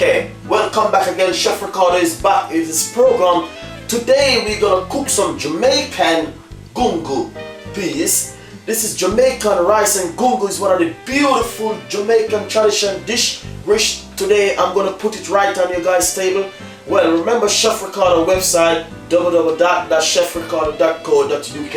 Okay, welcome back again. Chef Ricardo is back with this program. Today we're gonna cook some Jamaican gungo peas. This is Jamaican rice, and gungo is one of the beautiful Jamaican tradition dish, which today I'm gonna put it right on your guys' table. Well, remember Chef Ricardo website www.chefricardo.co.uk.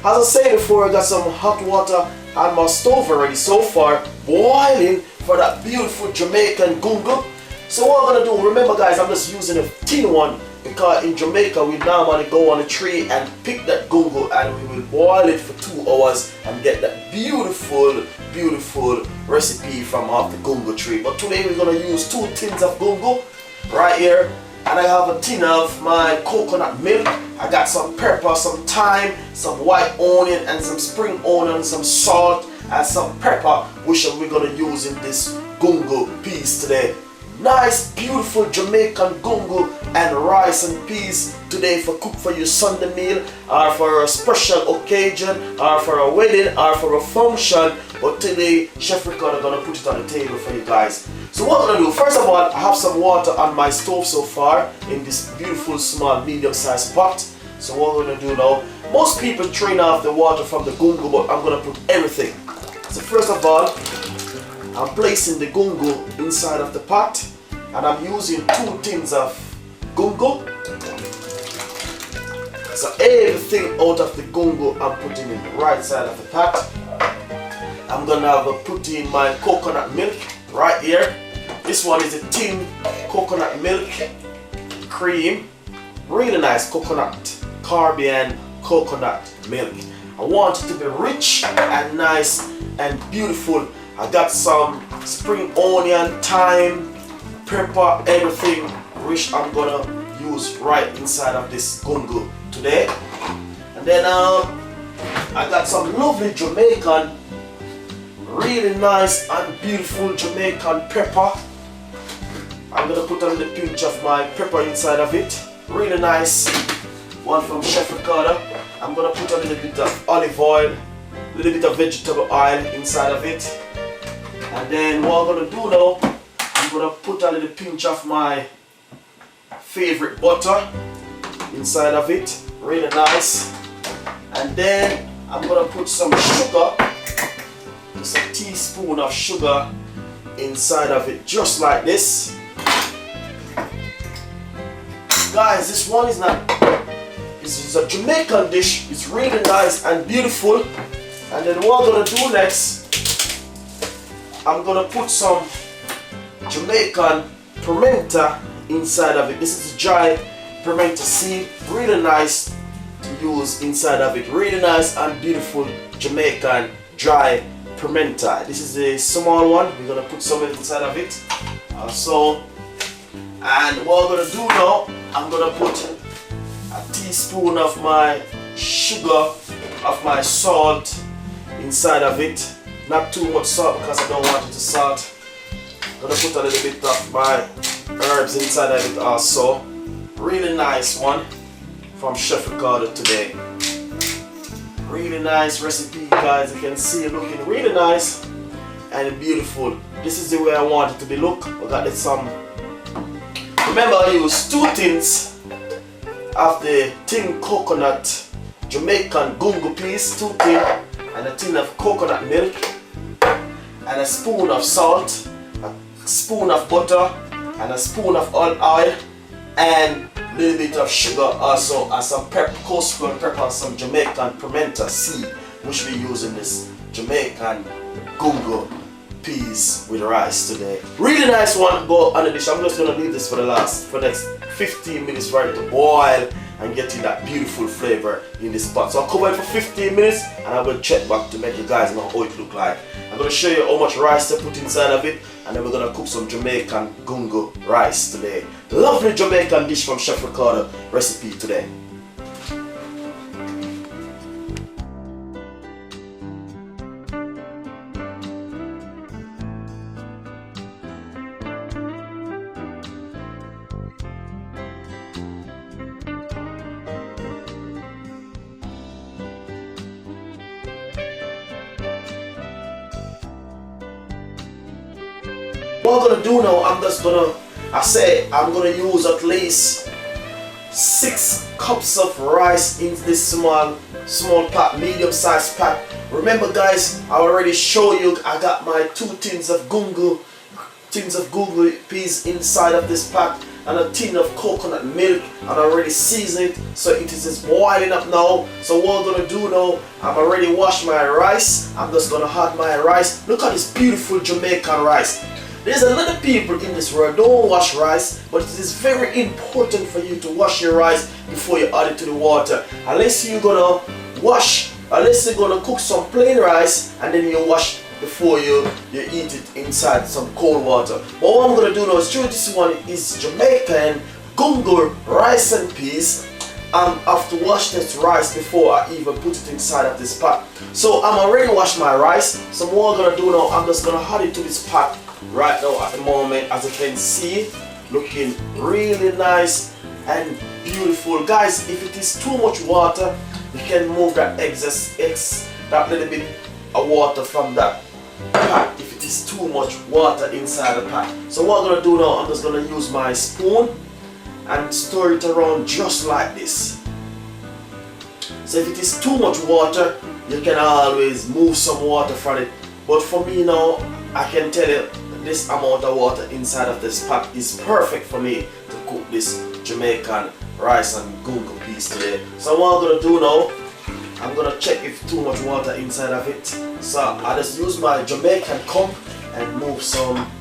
As I said before, I got some hot water on my stove already so far, boiling for that beautiful Jamaican gungo. So what I'm gonna do, remember guys, I'm just using a tin one because in Jamaica we normally go on a tree and pick that gungo, and we will boil it for 2 hours and get that beautiful recipe from off the gungo tree. But today we're gonna use 2 tins of gungo right here, and I have a tin of my coconut milk. I got some pepper, some thyme, some white onion, and some spring onion, some salt, and some pepper, which we're gonna use in this gungo peas today. Nice, beautiful Jamaican gungo and rice and peas today for cook for your Sunday meal, or for a special occasion, or for a wedding, or for a function. But today, Chef Ricardo gonna put it on the table for you guys. So what I'm gonna do, first of all, I have some water on my stove so far in this beautiful small medium-sized pot. So what we're gonna do now, most people drain off the water from the gungo, but I'm gonna put everything. So first of all, I'm placing the gungo inside of the pot, and I'm using 2 tins of gungo. So everything out of the gungo I'm putting in the right side of the pot. I'm gonna put in my coconut milk right here. This one is a tin coconut milk cream. Really nice coconut, Caribbean coconut milk. I want it to be rich and nice and beautiful. I got some spring onion, thyme, pepper, everything which I'm gonna use right inside of this gungo today. And then I got some lovely Jamaican, really nice and beautiful Jamaican pepper. I'm gonna put a little pinch of my pepper inside of it. Really nice one from Chef Ricardo. I'm gonna put a little bit of olive oil, a little bit of vegetable oil inside of it. And then what I'm gonna do now, I'm gonna put a little pinch of my favorite butter inside of it. Really nice. And then I'm gonna put some sugar, just a teaspoon of sugar inside of it, just like this. Guys, this one is not, this is a Jamaican dish. It's really nice and beautiful. And then what I'm gonna do next, I'm gonna put some Jamaican pimenta inside of it. This is a dry pimenta seed, really nice to use inside of it. Really nice and beautiful Jamaican dry pimenta. This is a small one. We're gonna put some inside of it. And what I'm gonna do now, I'm gonna put a teaspoon of my sugar, of my salt inside of it. Not too much salt because I don't want it to salt. I'm gonna put a little bit of my herbs inside of it also. Really nice one from Chef Ricardo today. Really nice recipe, guys. You can see it looking really nice and beautiful. This is the way I want it to be look. I got some. Remember, I used 2 tins of the tin coconut Jamaican gungo peas, 2 tin, and a tin of coconut milk, and a spoon of salt, a spoon of butter, and a spoon of olive oil, and a little bit of sugar also, and some coastal pepper, and some Jamaican pimenta seed, which we use in this Jamaican gungo peas with rice today. Really nice one. Go on the dish. I'm just gonna leave this for the next 15 minutes for it to boil and get in that beautiful flavor in this pot. So I'll cover it for 15 minutes and I will check back to make you guys know how it look like. I'm gonna show you how much rice to put inside of it, and then we're gonna cook some Jamaican gungo rice today. Lovely Jamaican dish from Chef Ricardo recipe today. What I'm gonna do now, I'm just gonna I say I'm gonna use at least 6 cups of rice in this small pot, medium sized pot. Remember guys, I already showed you I got my 2 tins of gungo peas inside of this pot, and a tin of coconut milk, and I already seasoned it, so it is just boiling up now. So what I'm gonna do now, I've already washed my rice. I'm just gonna add my rice. Look at this beautiful Jamaican rice. There's a lot of people in this world don't wash rice, but it is very important for you to wash your rice before you add it to the water. Unless you're gonna cook some plain rice and then you wash before you eat it inside some cold water. But what I'm gonna do now is this one is Jamaican gungo rice and peas. I have to wash this rice before I even put it inside of this pot. So I'm already washed my rice. So what I'm gonna do now, I'm just gonna add it to this pot right now at the moment. As you can see, looking really nice and beautiful. Guys, if it is too much water, you can move that that little bit of water from that pot if it is too much water inside the pot. So what I'm gonna do now, I'm just gonna use my spoon and stir it around just like this. So if it is too much water, you can always move some water from it. But for me now, I can tell you this amount of water inside of this pot is perfect for me to cook this Jamaican rice and gungo peas today. So what I'm gonna do now, I'm gonna check if too much water inside of it. So I just use my Jamaican cup and move some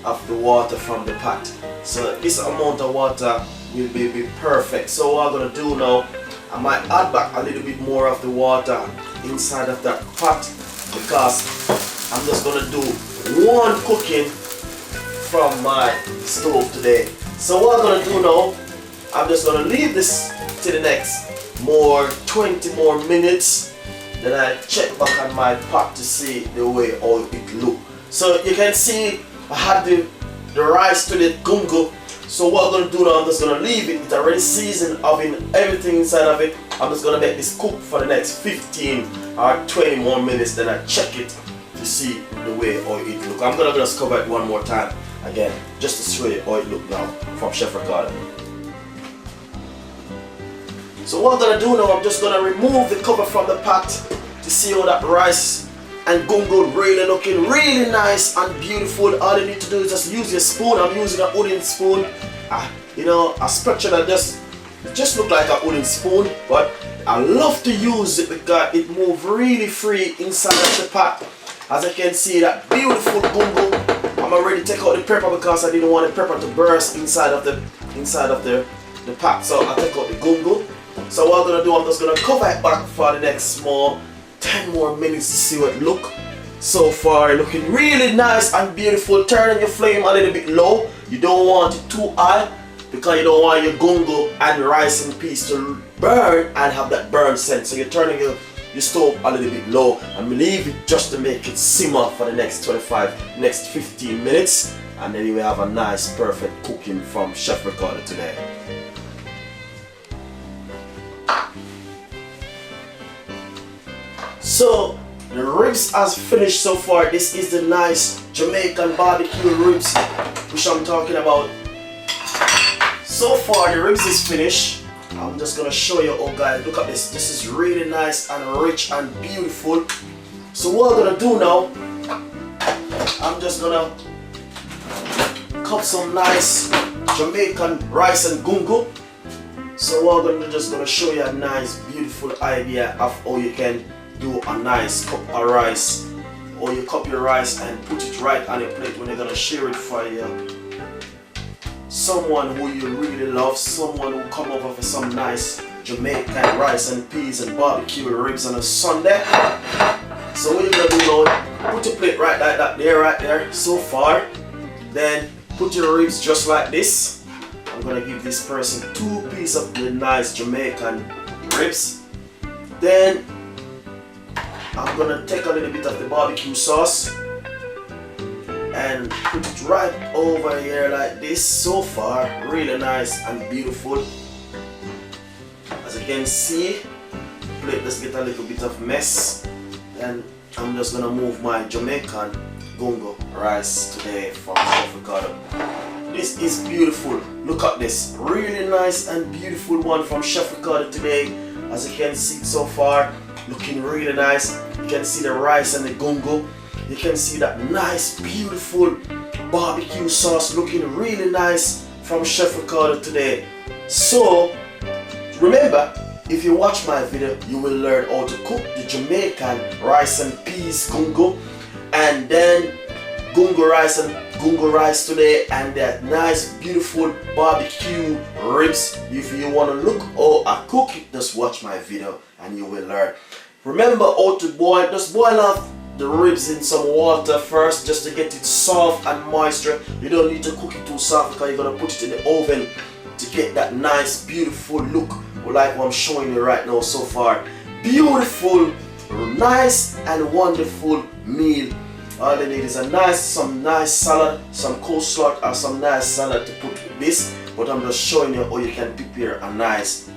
of the water from the pot. So this amount of water will be perfect. So what I'm gonna do now, I might add back a little bit more of the water inside of that pot, because I'm just gonna do one cooking from my stove today. So what I'm gonna do now, I'm just gonna leave this to the next 20 more minutes. Then I check back on my pot to see the way how it look. So you can see I had the rice to the gungo. So what I'm gonna do now, I'm just gonna leave it. It's already seasoned, oven, everything inside of it. I'm just gonna make this cook for the next 15 or 20 more minutes. Then I check it to see the way how it look. I'm gonna just cover it one more time again, just to show you how it look now from Chef Ricardo. So what I'm gonna do now, I'm just gonna remove the cover from the pot to see how that rice and gungo really looking really nice and beautiful. All you need to do is just use your spoon. I'm using a wooden spoon. You know, a spatula that just look like a wooden spoon, but I love to use it because it moves really free inside of the pot. As you can see, that beautiful gungo. I'm already take out the pepper because I didn't want the pepper to burst inside of the pot. So I take out the gungo. So what I'm gonna do, I'm just gonna cover it back for the next 10 more minutes to see what it look. So far looking really nice and beautiful. Turn your flame a little bit low. You don't want it too high because you don't want your gungo and rice and peas to burn and have that burn scent. So you're turning your stove a little bit low and leave it just to make it simmer for the next 15 minutes, and then you will have a nice perfect cooking from Chef Ricardo today. So the ribs has finished so far. This is the nice Jamaican barbecue ribs which I'm talking about. So far the ribs is finished. I'm just gonna show you. Oh guys, look at this. This is really nice and rich and beautiful. So what I'm gonna do now, I'm just gonna cut some nice Jamaican rice and gungo. So what I'm just gonna show you a nice beautiful idea of how you can do a nice cup of rice, or you cup your rice and put it right on your plate when you're gonna share it for someone who you really love, someone who come over for some nice Jamaican rice and peas and barbecue ribs on a Sunday. So what you're gonna do now, put your plate right like that there, right there, so far. Then put your ribs just like this. I'm gonna give this person 2 pieces of the nice Jamaican ribs. Then I'm gonna take a little bit of the barbecue sauce and put it right over here like this. So far really nice and beautiful. As you can see, the plate just get a little bit of mess, and I'm just gonna move my Jamaican gungo rice today from Chef Ricardo. this is beautiful. Look at this, really nice and beautiful one from Chef Ricardo today. As you can see so far, looking really nice. You can see the rice and the gungo. You can see that nice, beautiful barbecue sauce looking really nice from Chef Ricardo today. So remember, if you watch my video, you will learn how to cook the Jamaican rice and peas gungo, and then gungo rice today, and that nice beautiful barbecue ribs. If you want to look how I cook it, just watch my video and you will learn. Remember how to boil, just boil off the ribs in some water first just to get it soft and moisture. You don't need to cook it too soft because you're going to put it in the oven to get that nice beautiful look like what I'm showing you right now so far. Beautiful, nice and wonderful meal. All they need is some nice salad, some coleslaw or some nice salad to put with this. But I'm just showing you how you can prepare a nice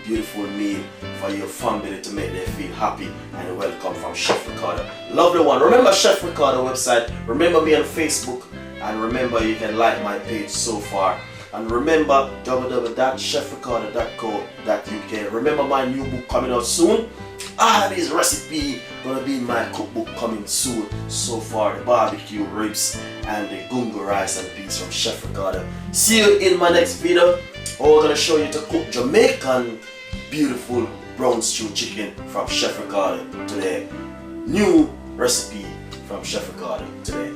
beautiful meal for your family to make them feel happy and welcome from Chef Ricardo. Lovely one. Remember Chef Ricardo website, remember me on Facebook, and remember you can like my page so far. And remember www.chefricardo.co.uk. Remember my new book coming out soon. All of these recipes gonna be in my cookbook coming soon. So far, the barbecue ribs and the gungo rice and peas from Chef Ricardo. See you in my next video. We're gonna show you to cook Jamaican beautiful brown stew chicken from Chef Ricardo today. New recipe from Chef Ricardo today.